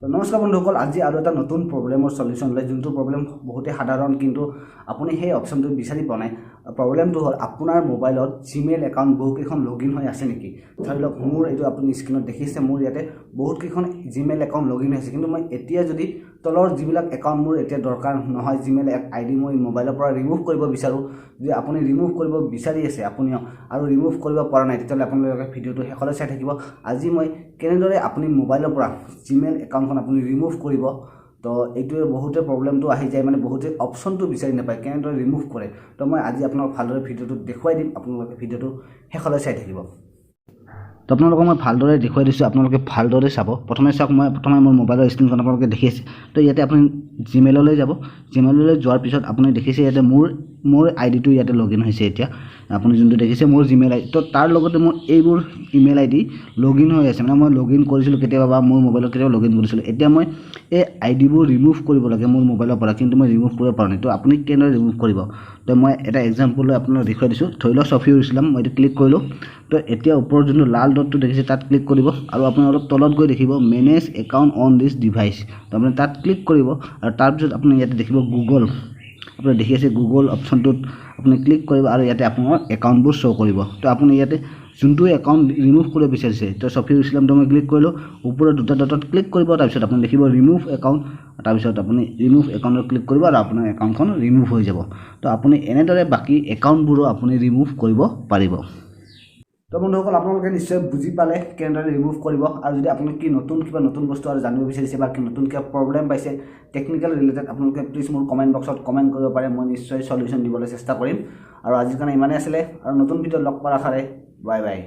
তো নমস্কাৰ বন্ধুসকল, আজি আৰু এটা নতুন প্ৰব্লেমৰ সলিউশন লৈ, যোনটো প্ৰব্লেম বহুতে সাধাৰণ কিন্তু আপুনি সেই অপশনটো বিচাৰি পোৱা নাই। প্ৰব্লেমটো হ'ল আপোনাৰ মোবাইলত জিমেইল একাউণ্ট বহুকেইখন লগইন হৈ আছে নেকি। ধৰি লওক মোৰ এইটো আপুনি স্ক্ৰীনত দেখিছে, মোৰ ইয়াতে বহুতকেইখন জিমেইল একাউণ্ট লগইন হৈছে, কিন্তু মই এতিয়া যদি তলৰ যিবিলাক একাউণ্ট মোৰ এতিয়া দৰকাৰ নহয়, জিমেইল আইডি মই মোবাইলৰ পৰা ৰিমুভ কৰিব বিচাৰোঁ, যদি আপুনি ৰিমুভ কৰিব বিচাৰি আছে আপুনিও আৰু ৰিমুভ কৰিব পৰা নাই, তেতিয়াহ'লে আপোনালোকে ভিডিঅ'টো শেষলৈ চাই থাকিব। আজি মই কেনেদৰে আপুনি মোবাইলৰ পৰা জিমেইল একাউণ্টখন আপুনি ৰিমুভ কৰিব। তো এইটোৱে বহুতে প্ৰব্লেমটো আহি যায়, মানে বহুতে অপশ্যনটো বিচাৰি নাপায় কেনেদৰে ৰিমুভ কৰে। তো মই আজি আপোনাক ভালদৰে ভিডিঅ'টো দেখুৱাই দিম, আপোনালোকে ভিডিঅ'টো শেষলৈ চাই থাকিব। তো আপোনালোকক মই ভালদৰে দেখুৱাই দিছোঁ, আপোনালোকে ভালদৰে চাব। প্ৰথমে চাওক, প্ৰথমে মোৰ মোবাইলৰ স্ক্ৰীনখন আপোনালোকে দেখি আছে। তো ইয়াতে আপুনি জিমেইললৈ যাব, জিমেইললৈ যোৱাৰ পিছত আপুনি দেখিছে ইয়াতে মোৰ আইডিটো ইয়াতে লগইন হৈছে। এতিয়া আপুনি যোনটো দেখিছে মোৰ জিমেইল আইডি, তো তাৰ লগতে মোৰ এইবোৰ ইমেইল আইডি লগইন হৈ আছে, মানে মই লগইন কৰিছিলোঁ কেতিয়াবা বা মোৰ মোবাইলত কেতিয়াবা লগইন কৰিছিলোঁ। এতিয়া মই এই আইডিবোৰ ৰিমুভ কৰিব লাগে মোৰ মোবাইলৰ পৰা, কিন্তু মই ৰিমুভ কৰিব পৰা নাই। তো আপুনি কেনেদৰে ৰিমুভ কৰিব, তো মই এটা এক্সাম্পল লৈ আপোনাক দেখুৱাই দিছোঁ। ধৰি লওক ছফিউল ইছলাম, মই এইটো ক্লিক কৰিলোঁ। তো এতিয়া ওপৰত যোনটো লাল ডটটো দেখিছে তাত ক্লিক কৰিব, আৰু আপুনি অলপ তলত গৈ দেখিব manage account on this device. তো আপুনি তাত ক্লিক কৰিব, আৰু তাৰপিছত আপুনি ইয়াতে দেখিব গুগল, আপুনি দেখি আছে গুগল অপশ্যনটোত আপুনি ক্লিক কৰিব, আৰু ইয়াতে আপোনাৰ একাউণ্টবোৰ শ্ব' কৰিব। তো আপুনি ইয়াতে যোনটো একাউণ্ট ৰিমুভ কৰিব বিচাৰিছে, তো ছফিউল ইছলামটো মই ক্লিক কৰিলোঁ, ওপৰত দুটা ডটত ক্লিক কৰিব, তাৰপিছত আপুনি দেখিব ৰিমুভ একাউণ্ট, তাৰপিছত আপুনি ৰিমুভ একাউণ্টত ক্লিক কৰিব, আৰু আপোনাৰ একাউণ্টখন ৰিমুভ হৈ যাব। তো আপুনি এনেদৰে বাকী একাউণ্টবোৰো আপুনি ৰিমুভ কৰিব পাৰিব। তো বন্ধুসকল, আপোনালোকে নিশ্চয় বুজি পালে কেনেদৰে ৰিমুভ কৰিব। আৰু যদি আপুনি কিবা নতুন বস্তু আৰু জানিব বিচাৰিছে বা নতুন কিবা প্ৰব্লেম পাইছে টেকনিকেল ৰিলেটেড, আপোনালোকে প্লিজ মোৰ কমেণ্ট বক্সত কমেণ্ট কৰিব পাৰে, মই নিশ্চয় সলিউশ্যন দিবলৈ চেষ্টা কৰিম। আৰু আজিৰ কাৰণে ইমানেই আছিলে, আৰু নতুন ভিডিঅ'ত লগ পোৱাৰ আশাৰে বাই বাই।